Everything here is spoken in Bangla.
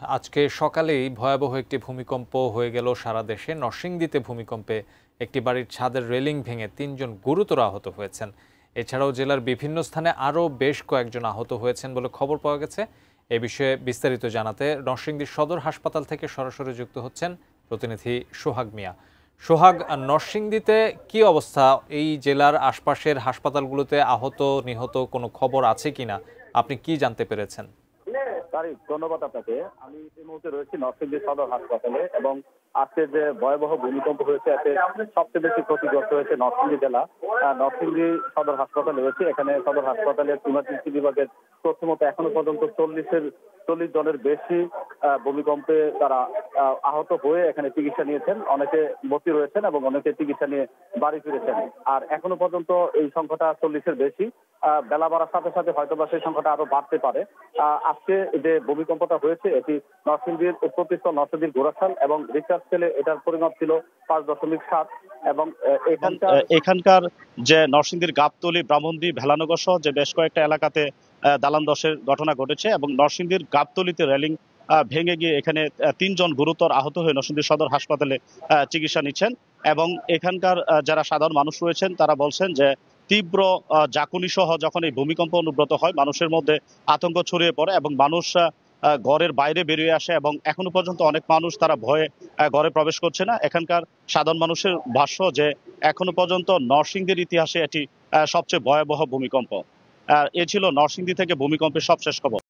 আজকে সকালেই ভয়াবহ একটি ভূমিকম্প হয়ে গেল সারা দেশে। নরসিংদীতে ভূমিকম্পে একটি বাড়ির ছাদের রেলিং ভেঙে ৩ জন গুরুতর আহত হয়েছেন। এছাড়াও জেলার বিভিন্ন স্থানে আরও বেশ কয়েকজন আহত হয়েছেন বলে খবর পাওয়া গেছে। এ বিষয়ে বিস্তারিত জানাতে নরসিংদী সদর হাসপাতাল থেকে সরাসরি যুক্ত হচ্ছেন প্রতিনিধি সোহাগ মিয়া। সোহাগ, নরসিংদীতে কি অবস্থা? এই জেলার আশপাশের হাসপাতালগুলোতে আহত নিহত কোনো খবর আছে কিনা, আপনি কি জানতে পেরেছেন? তারিক, ধন্যবাদ আপনাকে। আমি এই মুহূর্তে রয়েছি নরসিংদী সদর হাসপাতালে এবং আজকে যে ভয়াবহ ভূমিকম্প হয়েছে এতে সবচেয়ে বেশি ক্ষতিগ্রস্ত হয়েছে নরসিংদী জেলা। নরসিংদী সদর হাসপাতালে রয়েছে। এখানে সদর হাসপাতালের ইমার্জেন্সি বিভাগের তথ্য মতো এখনো পর্যন্ত 40 জনের বেশি ভূমিকম্পে তারা আহত হয়ে এখানে চিকিৎসা নিয়েছেন। অনেকে ভর্তি রয়েছেন এবং অনেকে চিকিৎসা নিয়ে বাড়ি ফিরেছেন। আর এখনো পর্যন্ত এই সংখ্যাটা 40-এর বেশি। বেলা বাড়ার সাথে সাথে হয়তোবা সেই সংখ্যাটা আরো বাড়তে পারে। আজকে যে ভূমিকম্পটা হয়েছে এটি নরসিংদীর উৎপত্তিস্থল নরসিংদীর ঘোড়াশাল এবং রিচার স্কেলে এটার পরিমাপ ছিল 5.7 এবং এখানকার যে নরসিংদীর গাবতলী, ব্রাহ্মণদী, ভেলানগর সহ যে বেশ কয়েকটা এলাকাতে দালান ধসের ঘটনা ঘটেছে এবং নরসিংদীর গাবতলীতে রেলিং ভেঙে গিয়ে এখানে 3 জন গুরুতর আহত হয়ে নরসিংদী সদর হাসপাতালে চিকিৎসা নিচ্ছেন। এবং এখানকার যারা সাধারণ মানুষ রয়েছেন তারা বলছেন যে তীব্র জাকুনি সহ যখন এই ভূমিকম্প অনুব্রত হয় মানুষের মধ্যে আতঙ্ক ছড়িয়ে পড়ে এবং মানুষ ঘরের বাইরে বেরিয়ে আসে এবং এখনো পর্যন্ত অনেক মানুষ তারা ভয়ে ঘরে প্রবেশ করছে না। এখানকার সাধারণ মানুষের ভাষ্য যে এখনো পর্যন্ত নরসিংদীর ইতিহাসে এটি সবচেয়ে ভয়াবহ ভূমিকম্প। এ ছিল নরসিংদী থেকে ভূমিকম্পের সবশেষ খবর।